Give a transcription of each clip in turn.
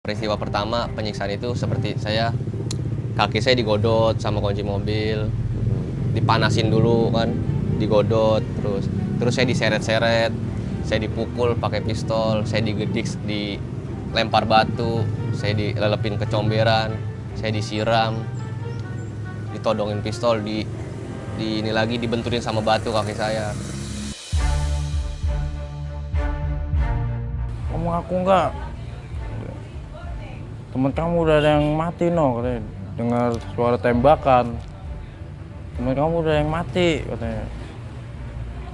Peristiwa pertama penyiksaan itu seperti kaki saya digodot sama kunci mobil, dipanasin dulu kan, digodot, terus saya diseret-seret, saya dipukul pakai pistol, saya digedik, dilempar batu, saya dilelepin ke comberan, saya disiram, ditodongin pistol, ini lagi dibenturin sama batu kaki saya. Kamu ngaku nggak? Temen kamu udah ada yang mati no, katanya. Dengar suara tembakan. Temen kamu udah yang mati, katanya.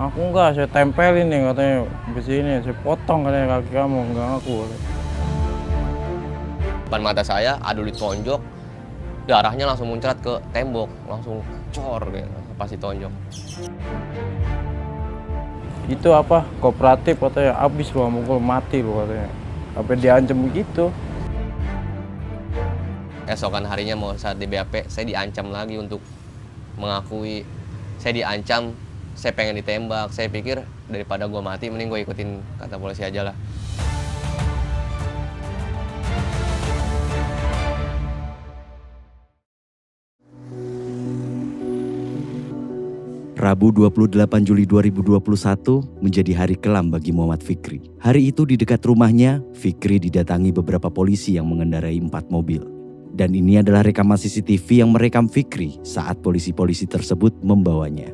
Aku nggak, saya tempelin nih, katanya. Besi ini, saya potong, katanya, kaki kamu. Nggak ngaku. Katanya. Depan mata saya, Adul ditonjok, darahnya langsung muncrat ke tembok, langsung cor gitu, pas ditonjok. Itu apa? Kooperatif, katanya. Abis lu mukul mati lu, katanya. Sampai diancam begitu. Esokan harinya mau saat di BAP, saya diancam lagi untuk mengakui. Saya diancam, saya pengen ditembak. Saya pikir daripada gue mati, mending gue ikutin kata polisi aja lah. Rabu 28 Juli 2021 menjadi hari kelam bagi Muhammad Fikri. Hari itu di dekat rumahnya, Fikri didatangi beberapa polisi yang mengendarai 4 mobil. Dan ini adalah rekaman CCTV yang merekam Fikri saat polisi-polisi tersebut membawanya.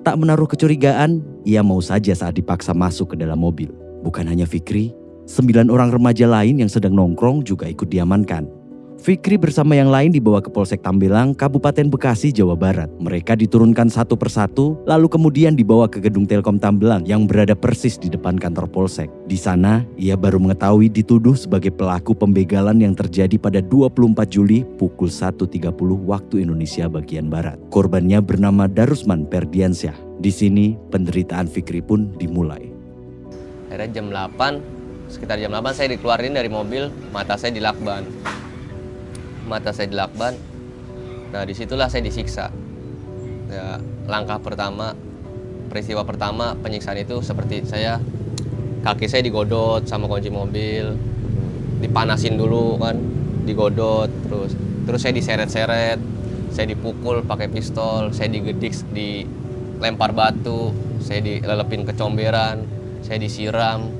Tak menaruh kecurigaan, ia mau saja saat dipaksa masuk ke dalam mobil. Bukan hanya Fikri, 9 orang remaja lain yang sedang nongkrong juga ikut diamankan. Fikri bersama yang lain dibawa ke Polsek Tambelang, Kabupaten Bekasi, Jawa Barat. Mereka diturunkan satu persatu, lalu kemudian dibawa ke gedung Telkom Tambelang yang berada persis di depan kantor Polsek. Di sana, ia baru mengetahui dituduh sebagai pelaku pembegalan yang terjadi pada 24 Juli pukul 1.30 waktu Indonesia bagian Barat. Korbannya bernama Darusman Perdiansyah. Di sini, penderitaan Fikri pun dimulai. Akhirnya sekitar jam 8 saya dikeluarin dari mobil, mata saya dilakban. Nah disitulah saya disiksa. Ya, peristiwa pertama penyiksaan itu seperti kaki saya digodot sama kunci mobil, dipanasin dulu kan, digodot, terus saya diseret-seret, saya dipukul pakai pistol, saya digedik, dilempar batu, saya dilelepin ke comberan, saya disiram,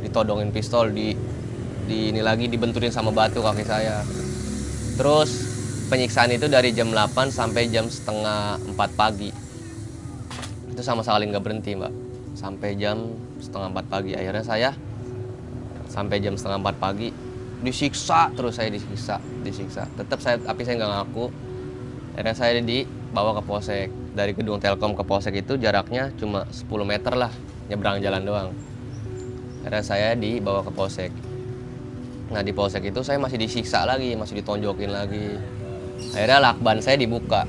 ditodongin pistol, ini lagi dibenturin sama batu kaki saya. Terus penyiksaan itu dari jam 8 sampai jam setengah 4 pagi. Itu sama sekali nggak berhenti, Mbak. Sampai jam setengah 4 pagi. Akhirnya saya sampai jam setengah 4 pagi disiksa, terus saya disiksa. Tapi saya nggak ngaku. Akhirnya saya dibawa ke Polsek. Dari gedung Telkom ke Polsek itu jaraknya cuma 10 meter lah, nyebrang jalan doang. Akhirnya saya dibawa ke Polsek. Nah di Polsek itu saya masih disiksa lagi, masih ditonjokin lagi. Akhirnya lakban saya dibuka.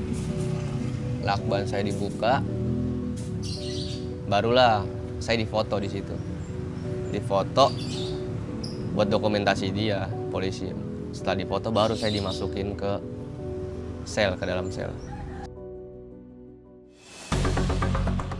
Barulah saya difoto di situ. Difoto buat dokumentasi dia, polisi. Setelah difoto baru saya dimasukin ke dalam sel.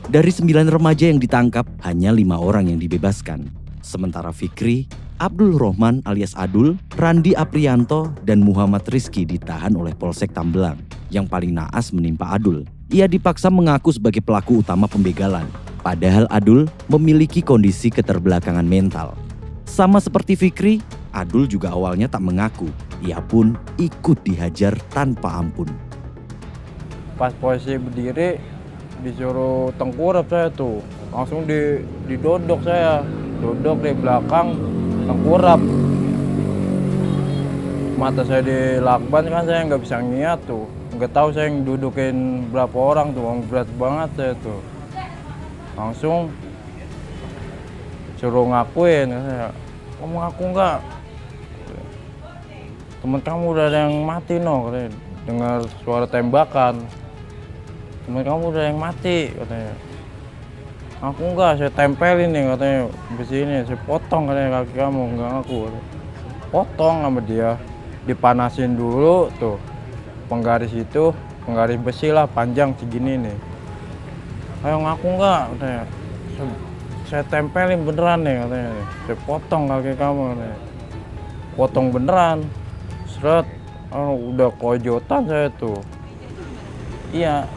Dari 9 remaja yang ditangkap, hanya 5 orang yang dibebaskan. Sementara Fikri, Abdul Rohman alias Adul, Randi Aprianto, dan Muhammad Rizky ditahan oleh Polsek Tambelang. Yang paling naas menimpa Adul. Ia dipaksa mengaku sebagai pelaku utama pembegalan. Padahal Adul memiliki kondisi keterbelakangan mental. Sama seperti Fikri, Adul juga awalnya tak mengaku. Ia pun ikut dihajar tanpa ampun. Pas polisi berdiri, disuruh tengkurap saya tuh. Langsung didodok saya. Dodok di belakang, tengkurap. Mata saya dilakban kan saya nggak bisa ngeliat tuh. Nggak tahu saya yang dudukin berapa orang tuh, berat banget saya tuh. Langsung suruh ngakuin. Saya, kamu ngaku nggak? Temen kamu udah ada yang mati no, katanya. Dengar suara tembakan. Temen kamu udah yang mati, katanya. Aku enggak, saya tempelin nih, katanya. Besi ini, saya potong, katanya, kaki kamu. Enggak ngaku. Potong sama dia. Dipanasin dulu tuh. Penggaris itu, penggaris besi lah, panjang segini nih. Ayo ngaku enggak, katanya. Saya saya tempelin beneran nih katanya. Saya potong kaki kamu nih. Potong beneran. Seret. Udah kojotan saya tuh. Iya,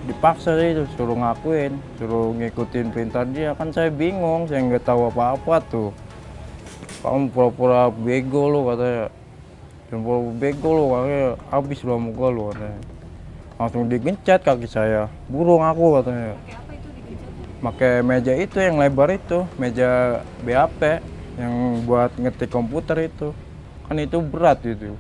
dipaksa itu suruh ngakuin, suruh ngikutin perintah dia. Kan saya bingung, saya nggak tahu apa-apa tuh. Kamu pura-pura bego lo katanya. Pura-pura bego lo katanya, habis lo muka lo katanya. Langsung digencet kaki saya, burung aku katanya. Pakai meja itu yang lebar itu, meja BAP yang buat ngetik komputer itu. Kan itu berat itu.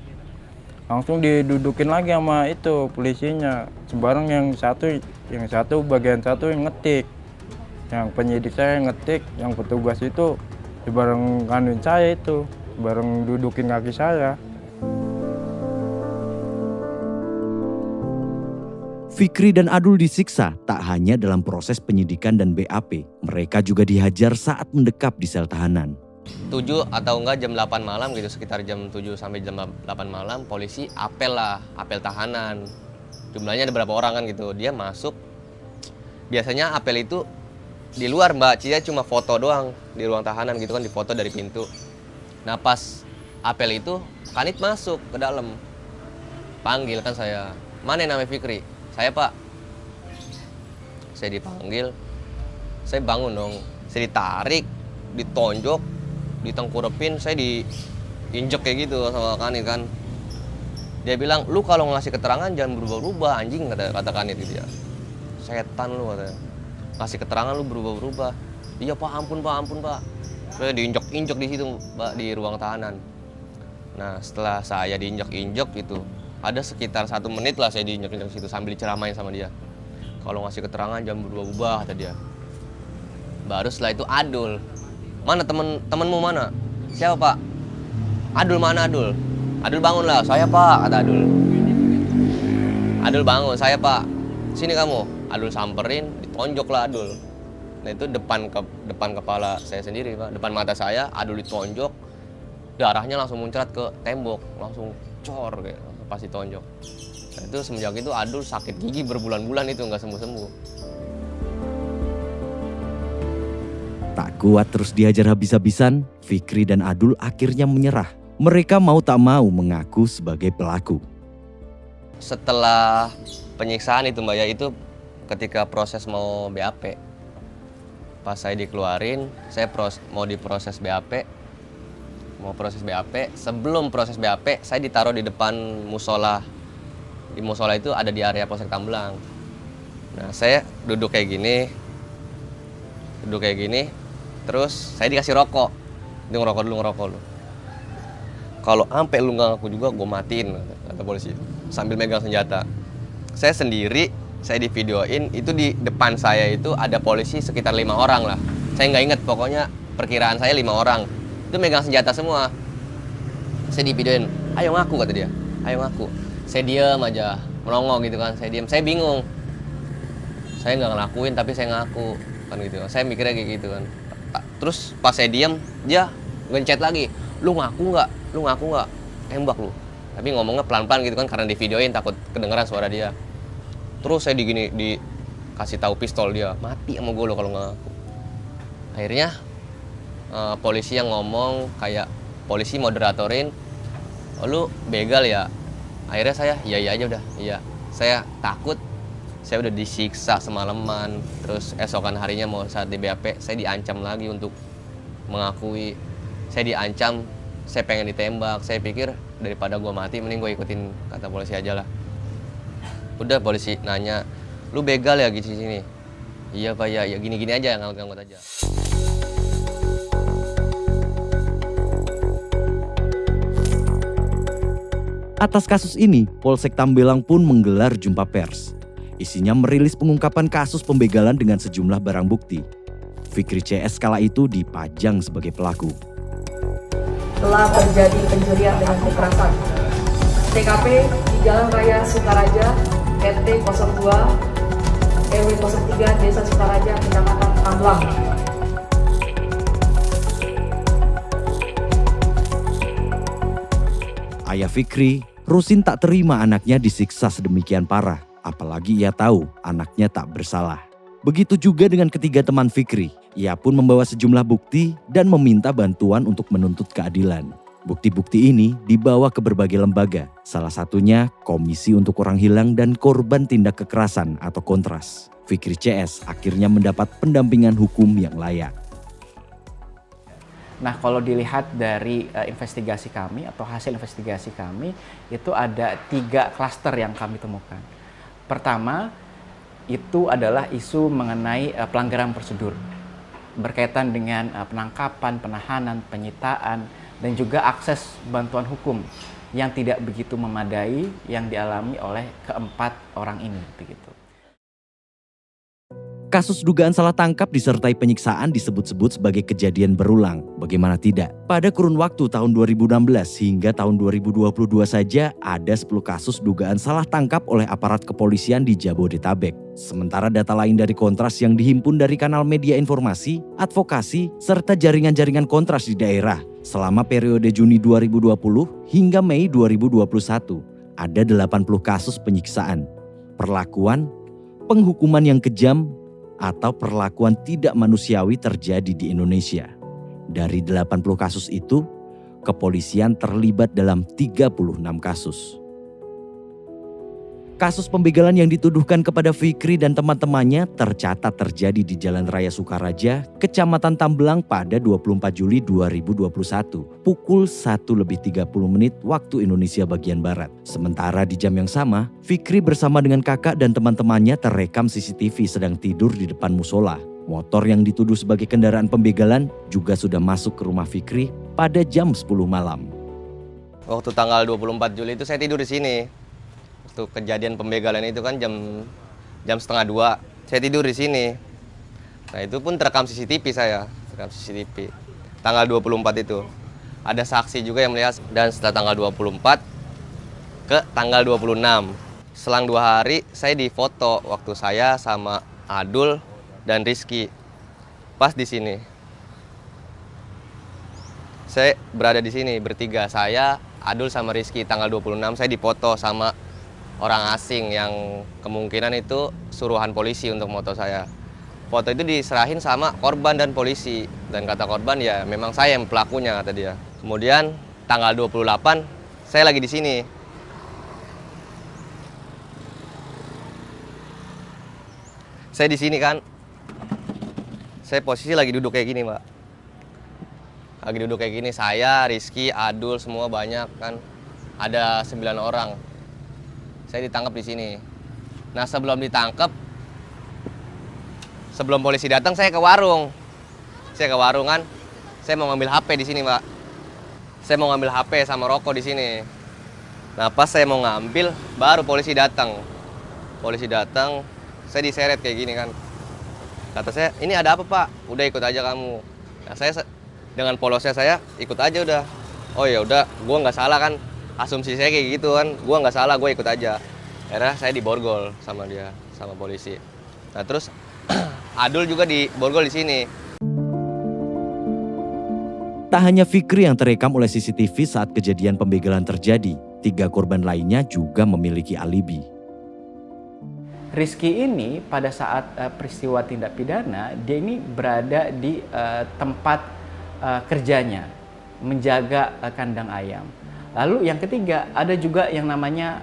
Langsung didudukin lagi sama itu polisinya. Sembarang yang satu bagian satu yang ngetik. Yang penyidik saya yang ngetik, yang petugas itu bareng kanuin saya itu, bareng dudukin kaki saya. Fikri dan Adul disiksa tak hanya dalam proses penyidikan dan BAP, mereka juga dihajar saat mendekap di sel tahanan. 7 atau enggak jam 8 malam gitu, sekitar jam 7 sampai jam 8 malam polisi apel tahanan. Jumlahnya ada berapa orang kan gitu. Dia masuk, biasanya apel itu di luar Mbak, dia cuma foto doang di ruang tahanan gitu kan, difoto dari pintu. Nah pas apel itu Kanit masuk ke dalam, panggil kan saya, mana yang namanya Fikri? Saya Pak. Saya dipanggil, saya bangun dong, saya ditarik, ditonjok, ditengkurepin, saya diinjek kayak gitu sama Kanit kan. Dia bilang, lu kalau ngasih keterangan jangan berubah-ubah anjing, kata Kanit gitu ya. Setan lu katanya, ngasih keterangan lu berubah-ubah. Iya Pak, ampun Pak. Saya diinjek-injek di situ Mbak, di ruang tahanan. Nah setelah saya diinjek-injek itu, ada sekitar 1 menit lah saya diinjek-injek situ sambil diceramain sama dia. Kalau ngasih keterangan jangan berubah-ubah kata dia. Baru setelah itu Adul, mana temenmu mana? Siapa Pak? Adul mana Adul? Adul bangun lah, saya Pak, kata Adul. Adul bangun, saya Pak. Sini kamu. Adul samperin, ditonjok lah Adul. Nah itu depan kepala saya sendiri Pak, depan mata saya Adul ditonjok. Darahnya langsung muncrat ke tembok, langsung cor kayak pas ditonjok. Nah itu semenjak itu Adul sakit gigi berbulan-bulan itu nggak sembuh-sembuh. Tak kuat terus dihajar habis-habisan, Fikri dan Adul akhirnya menyerah. Mereka mau tak mau mengaku sebagai pelaku. Setelah penyiksaan itu Mbak ya, itu ketika proses mau BAP. Pas saya dikeluarin, saya mau diproses BAP. Mau proses BAP, sebelum proses BAP saya ditaruh di depan musola. Di musola itu ada di area Polsek Tambelang. Nah saya duduk kayak gini. Terus saya dikasih rokok. Dia ngerokok dulu. Kalau ampe lu nggak ngaku juga, gue matiin, kata polisi. Sambil megang senjata. Saya sendiri, saya di videoin, itu di depan saya itu ada polisi sekitar 5 orang lah. Saya nggak inget, pokoknya perkiraan saya 5 orang. Itu megang senjata semua. Saya di videoin, ayo ngaku kata dia. Ayo ngaku. Saya diam aja, melongo gitu kan. Saya diam, saya bingung. Saya nggak ngelakuin tapi saya ngaku kan gitu. Saya mikirnya kayak gitu kan. Terus pas saya diam, dia ngencet lagi. Lu ngaku nggak? Tembak lu. Tapi ngomongnya pelan-pelan gitu kan karena di videoin takut kedengeran suara dia. Terus saya dikasih tahu pistol dia. Mati sama gue lo kalau nggak ngaku. Akhirnya polisi yang ngomong kayak polisi moderatorin, oh, lu begal ya. Akhirnya saya iya aja udah. Iya. Saya takut. Saya udah disiksa semalaman, terus esokan harinya mau saat di BAP, saya diancam lagi untuk mengakui. Saya diancam, saya pengen ditembak. Saya pikir daripada gue mati, mending gue ikutin kata polisi aja lah. Udah polisi nanya, lu begal ya gitu sini? Iya Pak ya gini-gini aja, nganggut-nganggut aja. Atas kasus ini, Polsek Tambelang pun menggelar jumpa pers. Isinya merilis pengungkapan kasus pembegalan dengan sejumlah barang bukti. Fikri CS kala itu dipajang sebagai pelaku. Telah terjadi pencurian dengan kekerasan. TKP di Jalan Raya Sukaraja, RT 02, RW 03, Desa Sukaraja, Kecamatan Tambelang. Ayah Fikri, Rusin tak terima anaknya disiksa sedemikian parah. Apalagi ia tahu anaknya tak bersalah. Begitu juga dengan ketiga teman Fikri, Ia pun membawa sejumlah bukti dan meminta bantuan untuk menuntut keadilan. Bukti-bukti ini dibawa ke berbagai lembaga, salah satunya Komisi untuk Orang Hilang dan Korban Tindak Kekerasan atau Kontras. Fikri CS akhirnya mendapat pendampingan hukum yang layak. Nah, kalau dilihat dari investigasi kami atau hasil investigasi kami, itu ada 3 klaster yang kami temukan. Pertama, itu adalah isu mengenai pelanggaran prosedur berkaitan dengan penangkapan, penahanan, penyitaan, dan juga akses bantuan hukum yang tidak begitu memadai yang dialami oleh keempat orang ini, begitu. Kasus dugaan salah tangkap disertai penyiksaan disebut-sebut sebagai kejadian berulang. Bagaimana tidak? Pada kurun waktu tahun 2016 hingga tahun 2022 saja ada 10 kasus dugaan salah tangkap oleh aparat kepolisian di Jabodetabek. Sementara data lain dari Kontras yang dihimpun dari kanal media informasi, advokasi, serta jaringan-jaringan Kontras di daerah selama periode Juni 2020 hingga Mei 2021 ada 80 kasus penyiksaan, perlakuan, penghukuman yang kejam, atau perlakuan tidak manusiawi terjadi di Indonesia. Dari 80 kasus itu, kepolisian terlibat dalam 36 kasus. Kasus pembegalan yang dituduhkan kepada Fikri dan teman-temannya tercatat terjadi di Jalan Raya Sukaraja, Kecamatan Tambelang pada 24 Juli 2021, pukul 1:30 waktu Indonesia bagian Barat. Sementara di jam yang sama, Fikri bersama dengan kakak dan teman-temannya terekam CCTV sedang tidur di depan musola. Motor yang dituduh sebagai kendaraan pembegalan juga sudah masuk ke rumah Fikri pada jam 10 malam. Waktu tanggal 24 Juli itu saya tidur di sini. Waktu kejadian pembegalan itu kan jam 1:30. Saya tidur di sini. Nah, itu pun terekam CCTV saya, terekam CCTV. Tanggal 24 itu. Ada saksi juga yang melihat, dan setelah tanggal 24 ke tanggal 26. Selang 2 hari saya difoto waktu saya sama Adul dan Rizky. Pas di sini. Saya berada di sini bertiga, saya, Adul sama Rizky. Tanggal 26 saya dipoto sama orang asing yang kemungkinan itu suruhan polisi untuk moto saya. Foto itu diserahin sama korban dan polisi. Dan kata korban ya memang saya yang pelakunya, kata dia. Kemudian tanggal 28 saya lagi di sini. Saya di sini kan. Saya posisi lagi duduk kayak gini, Mbak. Lagi duduk kayak gini, saya, Rizky, Adul, semua banyak kan. Ada 9 orang. Saya ditangkap di sini. Nah, sebelum ditangkap, sebelum polisi datang, saya ke warung. Saya ke warung kan. Saya mau ngambil HP di sini, Mbak. Saya mau ngambil HP sama rokok di sini. Nah, pas saya mau ngambil, baru polisi datang. Polisi datang, saya diseret kayak gini kan. Kata saya, ini ada apa, Pak? Udah ikut aja kamu. Nah, saya dengan polosnya saya ikut aja udah. Oh ya udah, gua nggak salah kan. Asumsi saya kayak gitu kan, gue nggak salah, gue ikut aja. Akhirnya saya diborgol sama dia, sama polisi. Nah terus Adul juga diborgol di sini. Tak hanya Fikri yang terekam oleh CCTV saat kejadian pembegalan terjadi, 3 korban lainnya juga memiliki alibi. Rizky ini pada saat peristiwa tindak pidana, dia ini berada di tempat kerjanya, menjaga kandang ayam. Lalu yang ketiga, ada juga yang namanya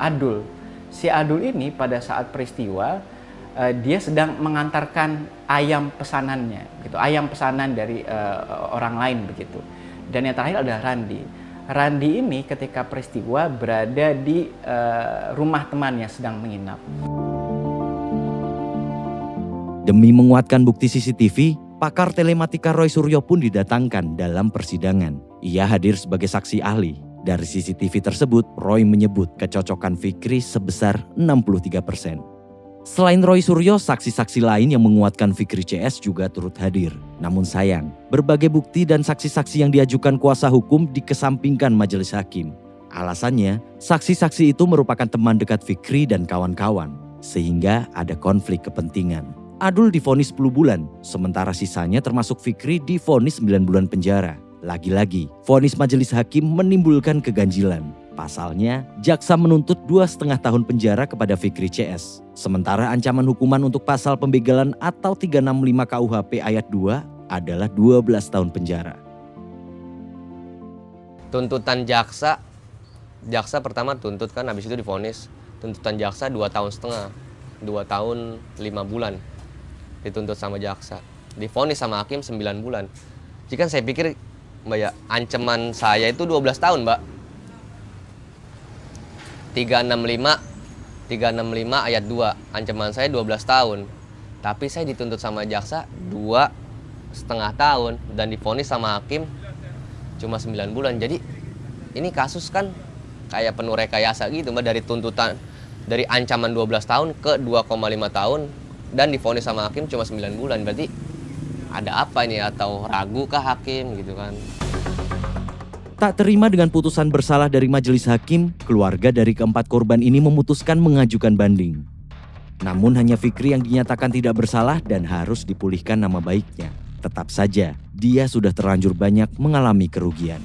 Adul. Si Adul ini pada saat peristiwa, dia sedang mengantarkan ayam pesanannya, gitu. Ayam pesanan dari orang lain begitu. Dan yang terakhir adalah Randi. Randi ini ketika peristiwa berada di rumah temannya sedang menginap. Demi menguatkan bukti CCTV, pakar telematika Roy Suryo pun didatangkan dalam persidangan. Ia hadir sebagai saksi ahli. Dari CCTV tersebut, Roy menyebut kecocokan Fikri sebesar 63%. Selain Roy Suryo, saksi-saksi lain yang menguatkan Fikri CS juga turut hadir. Namun sayang, berbagai bukti dan saksi-saksi yang diajukan kuasa hukum dikesampingkan majelis hakim. Alasannya, saksi-saksi itu merupakan teman dekat Fikri dan kawan-kawan, sehingga ada konflik kepentingan. Adul divonis 10 bulan, sementara sisanya termasuk Fikri divonis 9 bulan penjara. Lagi-lagi, vonis majelis hakim menimbulkan keganjilan. Pasalnya, jaksa menuntut 2,5 tahun penjara kepada Fikri CS. Sementara ancaman hukuman untuk pasal pembegalan atau 365 KUHP ayat 2 adalah 12 tahun penjara. Tuntutan jaksa pertama tuntut kan, habis itu divonis. Tuntutan jaksa 2,5 tahun, 2 tahun 5 bulan dituntut sama jaksa. Divonis sama hakim 9 bulan. Jadi kan saya pikir Mbak ya, ancaman saya itu 12 tahun Mbak. 365 ayat 2, ancaman saya 12 tahun. Tapi saya dituntut sama jaksa 2,5 tahun dan divonis sama hakim cuma 9 bulan. Jadi ini kasus kan kayak penuh rekayasa gitu Mbak, dari tuntutan, dari ancaman 12 tahun ke 2,5 tahun dan divonis sama hakim cuma 9 bulan. Berarti ada apa ini, atau ragu kah hakim gitu kan? Tak terima dengan putusan bersalah dari majelis hakim, keluarga dari keempat korban ini memutuskan mengajukan banding. Namun hanya Fikri yang dinyatakan tidak bersalah dan harus dipulihkan nama baiknya. Tetap saja, dia sudah terlanjur banyak mengalami kerugian.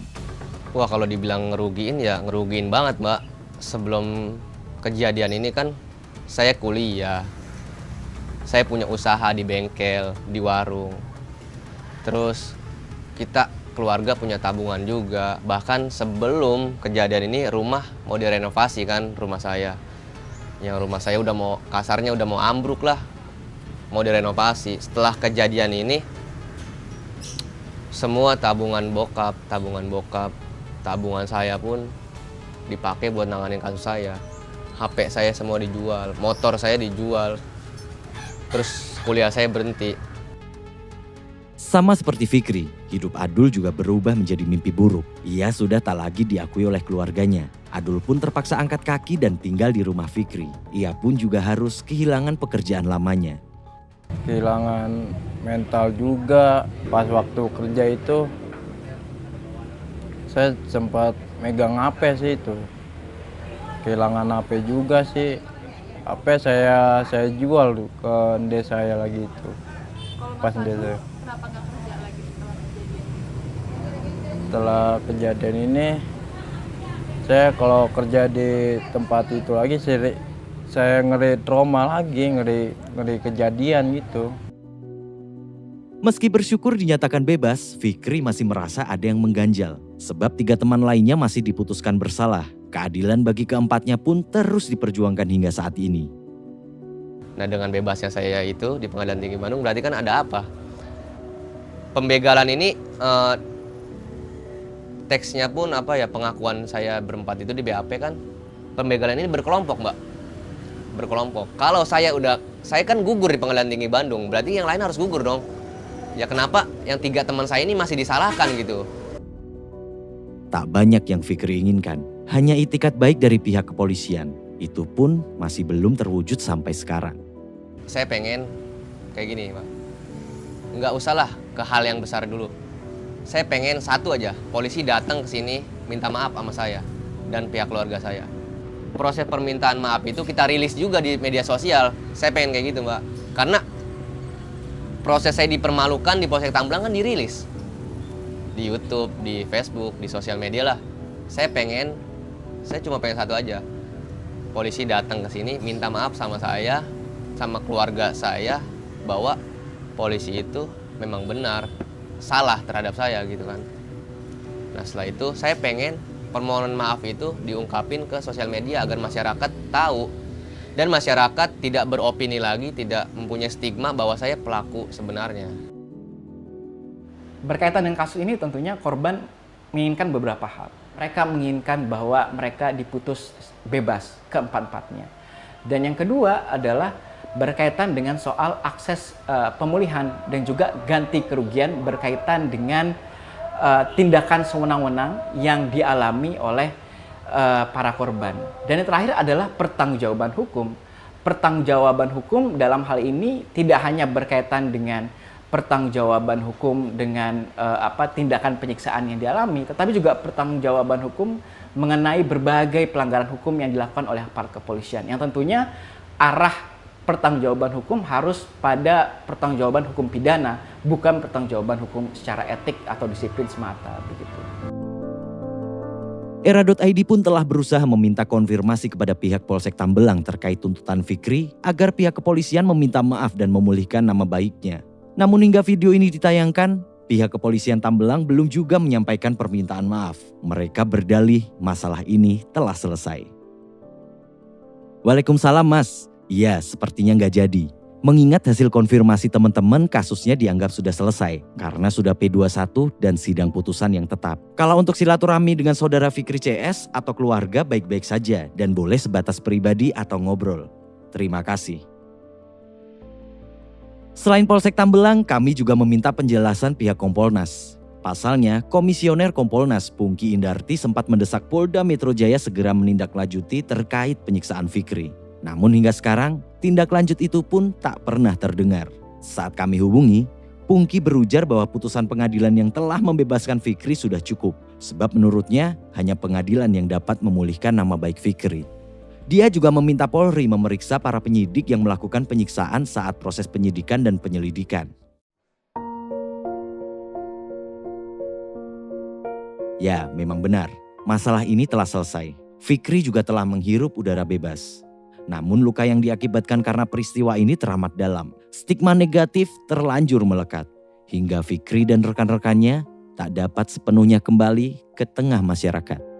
Wah, kalau dibilang ngerugiin ya ngerugiin banget Mbak. Sebelum kejadian ini kan saya kuliah, saya punya usaha di bengkel, di warung. Terus kita keluarga punya tabungan juga. Bahkan sebelum kejadian ini rumah mau direnovasi kan, rumah saya. Yang rumah saya udah mau, kasarnya udah mau ambruk lah, mau direnovasi. Setelah kejadian ini semua tabungan bokap, tabungan saya pun dipakai buat nanganin kasus saya. HP saya semua dijual, motor saya dijual, terus kuliah saya berhenti. Sama seperti Fikri, hidup Adul juga berubah menjadi mimpi buruk. Ia sudah tak lagi diakui oleh keluarganya. Adul pun terpaksa angkat kaki dan tinggal di rumah Fikri. Ia pun juga harus kehilangan pekerjaan lamanya. Kehilangan mental juga. Pas waktu kerja itu saya sempat megang HP sih itu. Kehilangan HP juga sih. HP saya jual tuh ke ndek saya lagi itu. Pas ndek saya. Kenapa nggak kerja lagi setelah kejadian? Setelah kejadian ini, saya kalau kerja di tempat itu lagi, saya ngeri trauma lagi, ngeri kejadian gitu. Meski bersyukur dinyatakan bebas, Fikri masih merasa ada yang mengganjal. Sebab 3 teman lainnya masih diputuskan bersalah. Keadilan bagi keempatnya pun terus diperjuangkan hingga saat ini. Nah, dengan bebasnya saya itu di Pengadilan Tinggi Bandung berarti kan ada apa? Pembegalan ini teksnya pun apa ya, pengakuan saya berempat itu di BAP kan, pembegalan ini berkelompok Mbak, berkelompok. Kalau saya kan gugur di Pengadilan Tinggi Bandung, berarti yang lain harus gugur dong. Ya kenapa yang 3 teman saya ini masih disalahkan gitu? Tak banyak yang Fikri inginkan, hanya itikat baik dari pihak kepolisian. Itu pun masih belum terwujud sampai sekarang. Saya pengen kayak gini Pak, nggak usahlah ke hal yang besar dulu. Saya pengen satu aja, polisi datang ke sini minta maaf sama saya dan pihak keluarga saya. Proses permintaan maaf itu kita rilis juga di media sosial. Saya pengen kayak gitu Mbak, karena proses saya dipermalukan di Polsek Tamblang kan dirilis di YouTube, di Facebook, di sosial media lah. Saya cuma pengen satu aja, polisi datang ke sini minta maaf sama saya, sama keluarga saya, bahwa polisi itu memang benar salah terhadap saya gitu kan. Nah, setelah itu saya pengen permohonan maaf itu diungkapin ke sosial media agar masyarakat tahu dan masyarakat tidak beropini lagi, tidak mempunyai stigma bahwa saya pelaku sebenarnya. Berkaitan dengan kasus ini tentunya korban menginginkan beberapa hal. Mereka menginginkan bahwa mereka diputus bebas keempat-empatnya. Dan yang kedua adalah berkaitan dengan soal akses pemulihan dan juga ganti kerugian berkaitan dengan tindakan sewenang-wenang yang dialami oleh para korban. Dan yang terakhir adalah pertanggungjawaban hukum. Pertanggungjawaban hukum dalam hal ini tidak hanya berkaitan dengan pertanggungjawaban hukum dengan tindakan penyiksaan yang dialami, tetapi juga pertanggungjawaban hukum mengenai berbagai pelanggaran hukum yang dilakukan oleh aparat kepolisian. Yang tentunya arah pertanggungjawaban hukum harus pada pertanggungjawaban hukum pidana, bukan pertanggungjawaban hukum secara etik atau disiplin semata begitu. Era.id pun telah berusaha meminta konfirmasi kepada pihak Polsek Tambelang terkait tuntutan Fikri agar pihak kepolisian meminta maaf dan memulihkan nama baiknya. Namun hingga video ini ditayangkan, pihak kepolisian Tambelang belum juga menyampaikan permintaan maaf. Mereka berdalih masalah ini telah selesai. Waalaikumsalam Mas. Iya, sepertinya nggak jadi. Mengingat hasil konfirmasi teman-teman, kasusnya dianggap sudah selesai karena sudah P21 dan sidang putusan yang tetap. Kalau untuk silaturahmi dengan saudara Fikri CS atau keluarga baik-baik saja dan boleh sebatas pribadi atau ngobrol. Terima kasih. Selain Polsek Tambelang, kami juga meminta penjelasan pihak Kompolnas. Pasalnya, Komisioner Kompolnas Pungki Indarti sempat mendesak Polda Metro Jaya segera menindaklanjuti terkait penyiksaan Fikri. Namun hingga sekarang, tindak lanjut itu pun tak pernah terdengar. Saat kami hubungi, Pungki berujar bahwa putusan pengadilan yang telah membebaskan Fikri sudah cukup. Sebab menurutnya, hanya pengadilan yang dapat memulihkan nama baik Fikri. Dia juga meminta Polri memeriksa para penyidik yang melakukan penyiksaan saat proses penyidikan dan penyelidikan. Ya, memang benar. Masalah ini telah selesai. Fikri juga telah menghirup udara bebas. Namun luka yang diakibatkan karena peristiwa ini teramat dalam. Stigma negatif terlanjur melekat. Hingga Fikri dan rekan-rekannya tak dapat sepenuhnya kembali ke tengah masyarakat.